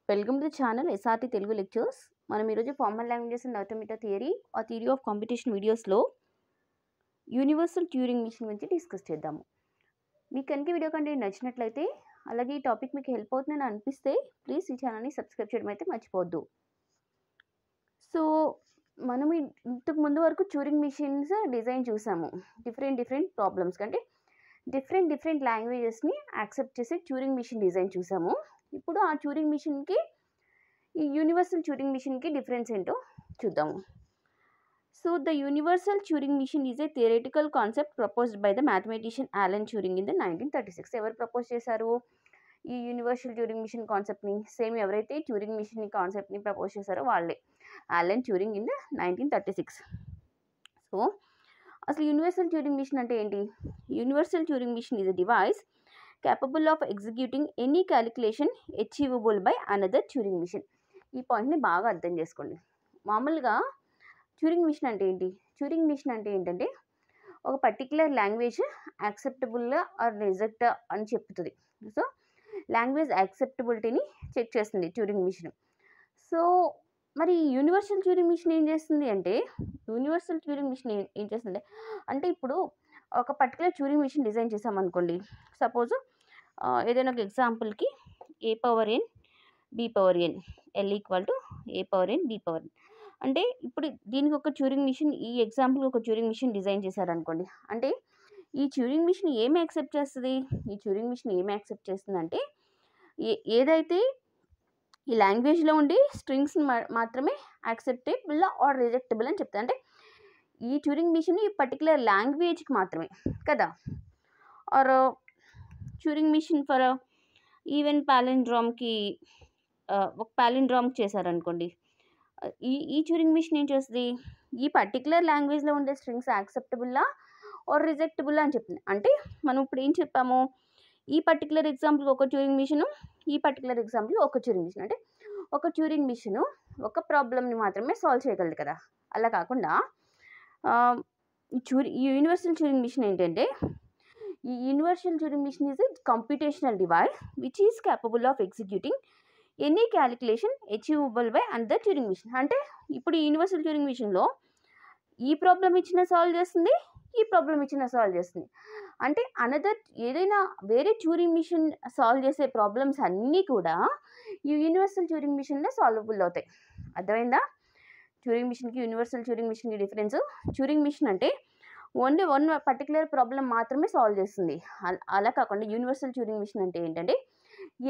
Welcome to the channel SRT Telugu lectures. మనం ఈరోజు formal languages and automata theory ఆ theory of competition వీడియోస్లో universal Turing machine గురించి discuss చేద్దాము. మీకు కనుక వీడియో కంటెంట్ నచ్చినట్లయితే, అలాగే ఈ టాపిక్ మీకు హెల్ప్ అవుతుందని అనిపిస్తే ప్లీజ్ ఈ ఛానల్ని సబ్స్క్రైబ్ చేయడం అయితే మర్చిపోవద్దు. సో మనం ఇంతకు ముందు వరకు ట్యూరింగ్ మిషన్స్ డిజైన్ చూసాము. డిఫరెంట్ ప్రాబ్లమ్స్ కంటే డిఫరెంట్ లాంగ్వేజెస్ని యాక్సెప్ట్ చేసి ట్యూరింగ్ మిషన్ డిజైన్ చూసాము. ఇప్పుడు ఆ ట్యూరింగ్ మిషన్కి ఈ యూనివర్సల్ ట్యూరింగ్ మిషన్కి డిఫరెన్స్ ఏంటో చూద్దాము. So the universal Turing machine is a theoretical concept proposed by the mathematician Alan Turing in the 1936. ఎవరు ప్రపోజ్ చేశారు ఈ యూనివర్సల్ ట్యూరింగ్ మిషన్ కాన్సెప్ట్ని? సేమ్ ఎవరైతే ట్యూరింగ్ మిషన్ కాన్సెప్ట్ని ప్రపోజ్ చేశారో వాళ్ళే, Alan Turing in the 1936. So అసలు యూనివర్సల్ ట్యూరింగ్ మిషన్ అంటే ఏంటి? Universal Turing machine is a device capable of executing any calculation achievable by another Turing machine. ఈ పాయింట్ని బాగా అర్థం చేసుకోండి. మామూలుగా ట్యూరింగ్ మిషన్ అంటే ఏంటి? ట్యూరింగ్ మిషన్ అంటే ఏంటంటే ఒక particular language acceptable are reject అని చెప్తుంది. సో లాంగ్వేజ్ యాక్సెప్టబిలిటీని చెక్ చేస్తుంది ట్యూరింగ్ మిషన్. సో మరి యూనివర్సల్ ట్యూరింగ్ మిషన్ ఏం చేస్తుంది అంటే, యూనివర్సల్ ట్యూరింగ్ మిషన్ ఏం చేస్తుంది అంటే, ఇప్పుడు ఒక పర్టికులర్ ట్యూరింగ్ మిషన్ డిజైన్ చేసామనుకోండి. సపోజ్ ఏదైనా ఒక ఎగ్జాంపుల్కి a power n b power n l equal to a power n b power n అంటే ఇప్పుడు దీనికి ఒక ట్యూరింగ్ మిషన్, ఈ ఎగ్జాంపుల్కి ఒక ట్యూరింగ్ మిషన్ డిజైన్ చేశారనుకోండి. అంటే ఈ ట్యూరింగ్ మిషన్ ఏమి యాక్సెప్ట్ చేస్తుంది? ఈ ట్యూరింగ్ మిషన్ ఏమి యాక్సెప్ట్ చేస్తుంది అంటే ఏదైతే ఈ లాంగ్వేజ్లో ఉండే స్ట్రింగ్స్ని మాత్రమే యాక్సెప్టబుల్ ఆర్ రిజెక్టబుల్ అని చెప్తుంది. అంటే ఈ ట్యూరింగ్ మిషన్ ఈ పర్టికులర్ లాంగ్వేజ్కి మాత్రమే కదా. Or Turing machine for even పాలిండ్రామ్కి ఒక పాలిండ్రామ్కి చేశారనుకోండి. ఈ ట్యూరింగ్ మిషన్ ఏం చేస్తుంది? ఈ పర్టికులర్ లాంగ్వేజ్లో ఉండే స్ట్రింగ్స్ యాక్సెప్టబుల్లా ఆర్ రిజెక్టబుల్లా అని చెప్తుంది. అంటే మనం ఇప్పుడు ఏం చెప్పాము, ఈ పర్టికులర్ ఎగ్జాంపుల్ ఒక ట్యూరింగ్ మిషను, ఈ పర్టికులర్ ఎగ్జాంపుల్ ఒక ట్యూరింగ్ మిషన్. అంటే ఒక ట్యూరింగ్ మిషను ఒక ప్రాబ్లమ్ని మాత్రమే సాల్వ్ చేయగలదు కదా. అలా కాకుండా ఈ యూనివర్సల్ ట్యూరింగ్ మిషన్ ఏంటంటే, ఈ universal Turing machine is a computational device which is capable of executing any calculation achievable by another Turing machine. అంటే ఇప్పుడు ఈ యూనివర్సల్ ట్యూరింగ్ మిషన్లో ఈ ప్రాబ్లం ఇచ్చిన సాల్వ్ చేస్తుంది, ఈ ప్రాబ్లం ఇచ్చిన సాల్వ్ చేస్తుంది. అంటే అనదర్ ఏదైనా వేరే ట్యూరింగ్ మిషన్ సాల్వ్ చేసే ప్రాబ్లమ్స్ అన్నీ కూడా ఈ యూనివర్సల్ ట్యూరింగ్ మిషన్లో సాల్వబుల్ అవుతాయి. అర్థమైందా? ట్యూరింగ్ మిషన్కి యూనివర్సల్ ట్యూరింగ్ మిషన్కి డిఫరెన్స్. ట్యూరింగ్ మిషన్ అంటే ఓన్లీ వన్ పర్టికులర్ ప్రాబ్లం మాత్రమే సాల్వ్ చేస్తుంది. అలా కాకుండా యూనివర్సల్ ట్యూరింగ్ మిషన్ అంటే ఏంటంటే,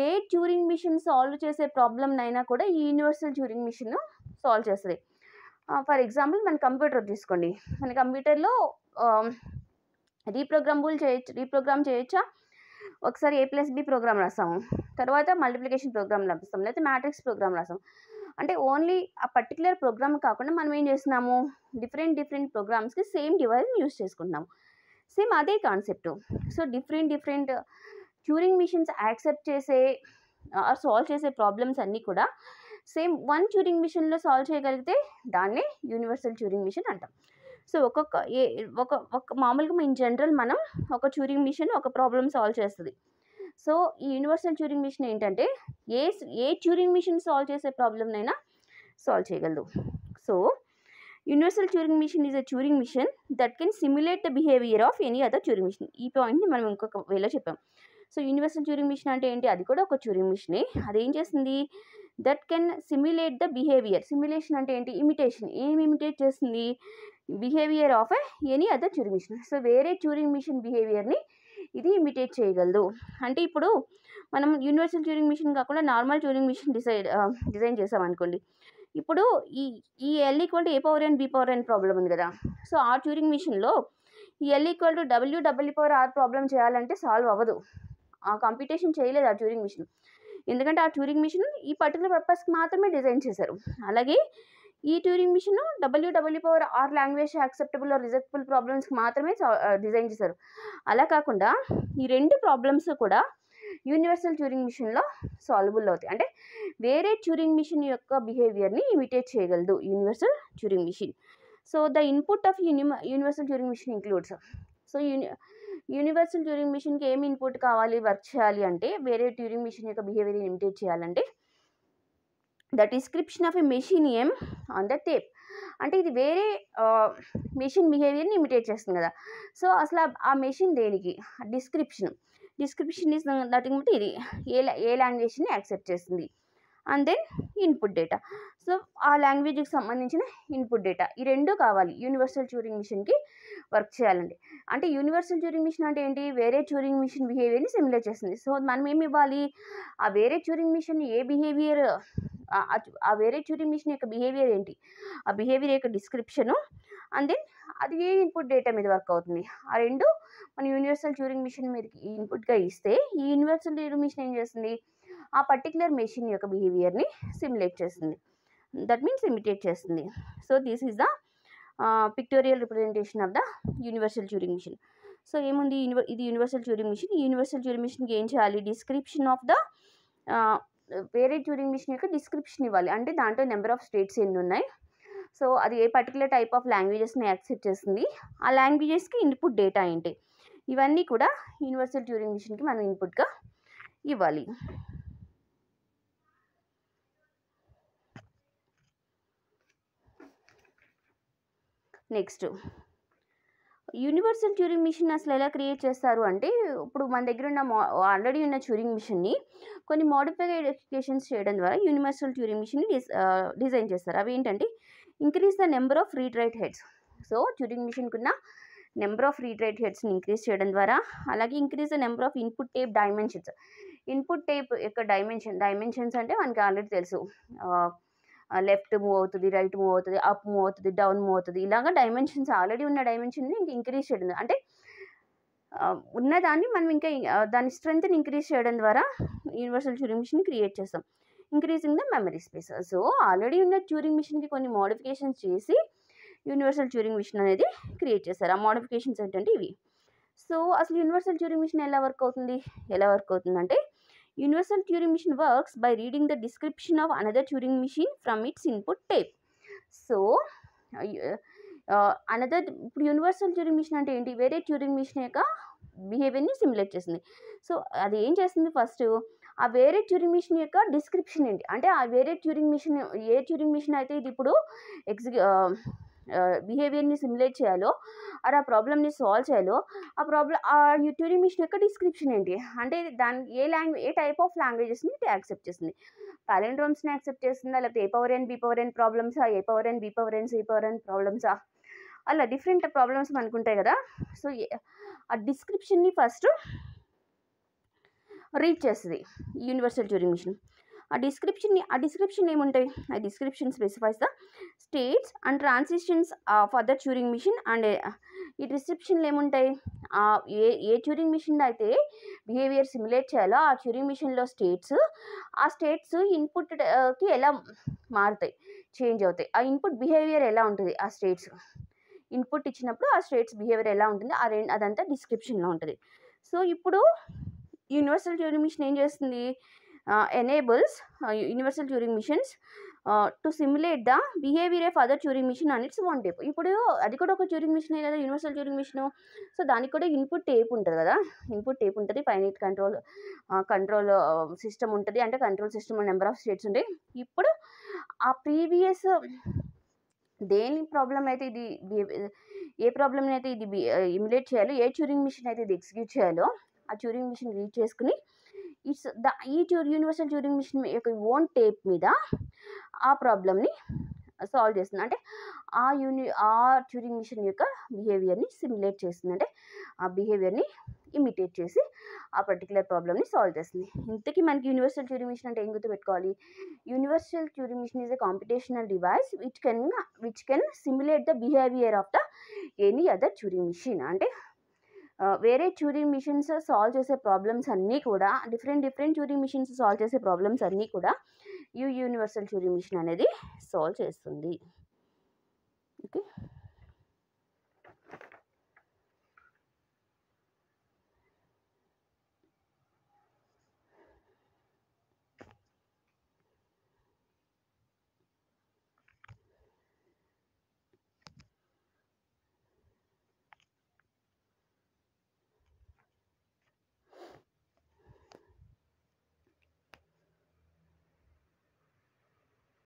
ఏ ట్యూరింగ్ మిషన్ సాల్వ్ చేసే ప్రాబ్లంనైనా కూడా ఈ యూనివర్సల్ ట్యూరింగ్ మిషన్ సాల్వ్ చేస్తుంది. ఫర్ ఎగ్జాంపుల్ మన కంప్యూటర్ తీసుకోండి. మన కంప్యూటర్లో రీప్రోగ్రామ్ చేయొచ్చా? ఒకసారి A+B ప్రోగ్రామ్ రాస్తాము, తర్వాత మల్టిప్లికేషన్ ప్రోగ్రామ్ రాస్తాం, లేకపోతే మ్యాట్రిక్స్ ప్రోగ్రామ్ రాస్తాం. అంటే ఓన్లీ ఆ పర్టికులర్ ప్రోగ్రామ్ కాకుండా మనం ఏం చేస్తున్నాము, డిఫరెంట్ ప్రోగ్రామ్స్కి సేమ్ డివైస్ని యూస్ చేసుకుంటున్నాము. సేమ్ అదే concept. So different Turing machines accept చేసే సాల్వ్ చేసే ప్రాబ్లమ్స్ అన్నీ కూడా సేమ్ వన్ ట్యూరింగ్ మిషన్లో సాల్వ్ చేయగలిగితే దాన్నే యూనివర్సల్ ట్యూరింగ్ మిషన్ అంటాం. సో ఒక మామూలుగా ఇన్ జనరల్ మనం ఒక ట్యూరింగ్ మిషన్ ఒక ప్రాబ్లమ్ సాల్వ్ చేస్తుంది. సో ఈ యూనివర్సల్ ట్యూరింగ్ మిషన్ ఏంటంటే ఏ ట్యూరింగ్ మిషన్ సాల్వ్ చేసే ప్రాబ్లమ్నైనా సాల్వ్ చేయగలదు. So universal Turing machine is a Turing machine that can simulate the behaviour of any other Turing machine. ఈ పాయింట్ని మనం ఇంకొక వేలో చెప్పాం. సో యూనివర్సల్ ట్యూరింగ్ మిషన్ అంటే ఏంటి? అది కూడా ఒక ట్యూరింగ్ మిషనే. అదేం చేస్తుంది? That can simulate the behaviour. Simulation అంటే ఏంటి? ఇమిటేషన్. ఏం ఇమిటేట్ చేస్తుంది? Behaviour of any other Turing machine. So వేరే ట్యూరింగ్ మిషన్ బిహేవియర్ని ఇది ఇమిటేట్ చేయగలదు. అంటే ఇప్పుడు మనం యూనివర్సల్ ట్యూరింగ్ మిషన్ కాకుండా నార్మల్ ట్యూరింగ్ మిషన్ డిజైన్ చేసామనుకోండి. ఇప్పుడు ఈ L equal to A power n B power n problem ఉంది కదా. సో ఆ ట్యూరింగ్ మిషన్లో ఈ L equal to W/R problem చేయాలంటే సాల్వ్ అవ్వదు. ఆ కంప్యూటేషన్ చేయలేదు ఆ ట్యూరింగ్ మిషన్. ఎందుకంటే ఆ ట్యూరింగ్ మిషన్ ఈ పర్టికులర్ పర్పస్కి మాత్రమే డిజైన్ చేశారు. అలాగే ఈ Turing machine W/R language acceptable or rejectable ప్రాబ్లమ్స్కి మాత్రమే డిజైన్ చేశారు. అలా కాకుండా ఈ రెండు ప్రాబ్లమ్స్ కూడా యూనివర్సల్ ట్యూరింగ్ మిషన్లో సాల్వబుల్ అవుతాయి. అంటే వేరే ట్యూరింగ్ మిషన్ యొక్క బిహేవియర్ని ఇమిటేట్ చేయగలదు universal Turing machine. So the input of universal Turing machine includes. So universal Turing మిషన్కి ఏమి ఇన్పుట్ కావాలి వర్క్ చేయాలి అంటే, వేరే ట్యూరింగ్ మిషన్ యొక్క బిహేవియర్ని ఇమిటేట్ చేయాలంటే the description of a machine name on the tape. అంటే ఇది వేరే మెషిన్ బిహేవియర్ని ఇమిటేట్ చేస్తుంది కదా. సో అసలు ఆ మెషిన్ దేనికి డిస్క్రిప్షన్ ఈజ్ నథింగ్ బట్ ఇది ఏ లాంగ్వేజ్ని యాక్సెప్ట్ చేస్తుంది. And then input data. So ఆ లాంగ్వేజ్కి సంబంధించిన ఇన్పుట్ డేటా ఈ రెండు కావాలి యూనివర్సల్ ట్యూరింగ్ మిషన్కి వర్క్ చేయాలండి. అంటే యూనివర్సల్ ట్యూరింగ్ మిషన్ అంటే ఏంటి, వేరే ట్యూరింగ్ మిషన్ బిహేవియర్ని సిమ్యులేట్ చేస్తుంది. సో మనం ఏమి ఇవ్వాలి, ఆ వేరే ట్యూరింగ్ మిషన్ ఏ బిహేవియర్, ఆ వేరే ట్యూరింగ్ మిషన్ యొక్క బిహేవియర్ ఏంటి, ఆ బిహేవియర్ యొక్క డిస్క్రిప్షను, అండ్ దెన్ అది ఏ ఇన్పుట్ డేటా మీద వర్క్ అవుతుంది. ఆ రెండు మన యూనివర్సల్ ట్యూరింగ్ మిషన్ మీదకి ఇన్పుట్గా ఇస్తే ఈ యూనివర్సల్ ట్యూరింగ్ మిషన్ ఏం చేస్తుంది, ఆ పర్టికులర్ మెషిన్ యొక్క బిహేవియర్ని సిమ్యులేట్ చేస్తుంది, దట్ మీన్స్ ఇమిటేట్ చేస్తుంది. So this is the pictorial representation of the universal Turing machine. So ఏముంది, ఇది యూనివర్సల్ ట్యూరింగ్ మిషన్. ఈ యూనివర్సల్ ట్యూరింగ్ మిషన్కి ఏం చేయాలి, డిస్క్రిప్షన్ ఆఫ్ ద వేరే ట్యూరింగ్ మిషన్ యొక్క డిస్క్రిప్షన్ ఇవ్వాలి. అంటే దాంట్లో నెంబర్ ఆఫ్ స్టేట్స్ ఎన్ని ఉన్నాయి, సో అది ఏ పర్టికులర్ టైప్ ఆఫ్ లాంగ్వేజెస్ని యాక్సెప్ట్ చేస్తుంది, ఆ లాంగ్వేజెస్కి ఇన్పుట్ డేటా ఏంటి, ఇవన్నీ కూడా యూనివర్సల్ ట్యూరింగ్ మిషన్కి మనం ఇన్పుట్గా ఇవ్వాలి. నెక్స్ట్ యూనివర్సల్ ట్యూరింగ్ మిషన్ అసలు ఎలా క్రియేట్ చేస్తారు అంటే, ఇప్పుడు మన దగ్గర ఉన్న ఆల్రెడీ ఉన్న ట్యూరింగ్ మిషన్ని కొన్ని మోడిఫికేషన్స్ చేయడం ద్వారా యూనివర్సల్ ట్యూరింగ్ మిషన్ని డిజైన్ చేస్తారు. అవి ఏంటంటే, increase the number of read write heads. So Turing మిషన్కి ఉన్న నెంబర్ ఆఫ్ రీడ్ రైట్ హెడ్స్ని ఇంక్రీజ్ చేయడం ద్వారా, అలాగే increase the number of input tape dimensions. Input tape యొక్క డైమెన్షన్స్ అంటే మనకి ఆల్రెడీ తెలుసు, లెఫ్ట్ మూవ్ అవుతుంది, రైట్ మూవ్ అవుతుంది, అప్ మూవ్ అవుతుంది, డౌన్ మూవ్ అవుతుంది. ఇలాగా డైమెన్షన్స్ ఆల్రెడీ ఉన్న డైమెన్షన్ని ఇంకా ఇంక్రీజ్ చేయడం, అంటే ఉన్నదాన్ని మనం ఇంకా దాని స్ట్రెంగ్త్ని ఇంక్రీజ్ చేయడం ద్వారా యూనివర్సల్ ట్యూరింగ్ మిషన్ క్రియేట్ చేస్తాం, increasing the memory space. So already ఉన్న ట్యూరింగ్ మిషన్కి కొన్ని మోడిఫికేషన్స్ చేసి యూనివర్సల్ ట్యూరింగ్ మిషన్ అనేది క్రియేట్ చేస్తారు. ఆ మోడిఫికేషన్స్ ఏంటంటే ఇవి. సో అసలు యూనివర్సల్ ట్యూరింగ్ మిషన్ ఎలా వర్క్ అవుతుందంటే, Universal Turing machine works by reading the description of another Turing machine from its input tape. So, ఇప్పుడు యూనివర్సల్ ట్యూరింగ్ మిషన్ అంటే ఏంటి, వేరే ట్యూరింగ్ మిషన్ యొక్క బిహేవియర్ని సిమ్యులేట్ చేస్తుంది. సో అది ఏం చేస్తుంది, ఫస్ట్ ఆ వేరే ట్యూరింగ్ మిషన్ యొక్క డిస్క్రిప్షన్ ఏంటి, అంటే ఆ వేరే ట్యూరింగ్ మిషన్ ఏ ట్యూరింగ్ మిషన్ అయితే ఇది ఇప్పుడు బిహేవియర్ని సిమ్యులేట్ చేయాలో, ఆ ప్రాబ్లమ్ని సాల్వ్ చేయాలో, ఆ ట్యూరింగ్ మిషన్ యొక్క డిస్క్రిప్షన్ ఏంటి, అంటే దాని ఏ టైప్ ఆఫ్ లాంగ్వేజెస్ని యాక్సెప్ట్ చేస్తుంది. పాలిండ్రోమ్స్ని యాక్సెప్ట్ చేస్తుందా, లేకపోతే A⁴n B⁴n ప్రాబ్లమ్సా, A⁴n B⁴n C⁴n ప్రాబ్లమ్సా, అలా డిఫరెంట్ ప్రాబ్లమ్స్ మనకు ఉంటాయి కదా. సో ఆ డిస్క్రిప్షన్ని ఫస్ట్ రీడ్ చేస్తుంది యూనివర్సల్ ట్యూరింగ్ మిషన్. ఆ డిస్క్రిప్షన్ ఏముంటాయి, ఆ description specifies the states and transitions for the Turing machine. And ఈ డిస్క్రిప్షన్లు ఏముంటాయి, ఏ ట్యూరింగ్ మిషన్ అయితే బిహేవియర్ సిమ్యులేట్ చేయాలో ఆ ట్యూరింగ్ మిషన్లో ఆ స్టేట్స్ ఇన్పుట్కి ఎలా మారుతాయి, చేంజ్ అవుతాయి, ఆ ఇన్పుట్ బిహేవియర్ ఎలా ఉంటుంది, ఆ స్టేట్స్ ఇన్పుట్ ఇచ్చినప్పుడు ఆ స్టేట్స్ బిహేవియర్ ఎలా ఉంటుంది, అదంతా డిస్క్రిప్షన్లో ఉంటుంది. సో ఇప్పుడు యూనివర్సల్ ట్యూరింగ్ మిషన్ ఏం చేస్తుంది, enables universal Turing machines to simulate the behaviour of other Turing machine and its own tape. ఇప్పుడు అది కూడా ఒక ట్యూరింగ్ మిషనే కదా యూనివర్సల్ ట్యూరింగ్ మిషన్. సో దానికి కూడా ఇన్పుట్ టేప్ ఉంటుంది కదా, ఇన్పుట్ టేప్ ఉంటుంది, ఫైనైట్ కంట్రోల్ సిస్టమ్ ఉంటుంది, అంటే control system number of states ఉంటాయి. ఇప్పుడు ఆ ప్రీవియస్ దేని ప్రాబ్లం అయితే ఇది ఏ ప్రాబ్లమ్ని అయితే ఇది ఇమిలేట్ చేయాలో, ఏ ట్యూరింగ్ మిషన్ అయితే ఇది ఎగ్జిక్యూట్ చేయాలో ఆ ట్యూరింగ్ మిషన్ రీడ్ చేసుకుని ఈ యూనివర్సల్ ట్యూరింగ్ మిషన్ యొక్క ఓన్ టేప్ మీద ఆ ప్రాబ్లమ్ని సాల్వ్ చేస్తుంది. అంటే ఆ ట్యూరింగ్ మిషన్ యొక్క బిహేవియర్ని సిమ్యులేట్ చేస్తుంది, అంటే ఆ బిహేవియర్ని ఇమిటేట్ చేసి ఆ పర్టికులర్ ప్రాబ్లమ్ని సాల్వ్ చేస్తుంది. ఇంతకీ మనకి యూనివర్సల్ ట్యూరింగ్ మిషన్ అంటే ఏం గుర్తుపెట్టుకోవాలి, universal Turing machine is a computational device which can simulate the behaviour of the any other Turing machine. అంటే వేరే ట్యూరింగ్ మిషన్స్ సాల్వ్ చేసే ప్రాబ్లమ్స్ అన్నీ కూడా, డిఫరెంట్ ట్యూరింగ్ మిషన్స్ సాల్వ్ చేసే ప్రాబ్లమ్స్ అన్నీ కూడా యూనివర్సల్ ట్యూరింగ్ మిషన్ అనేది సాల్వ్ చేస్తుంది. ఓకే.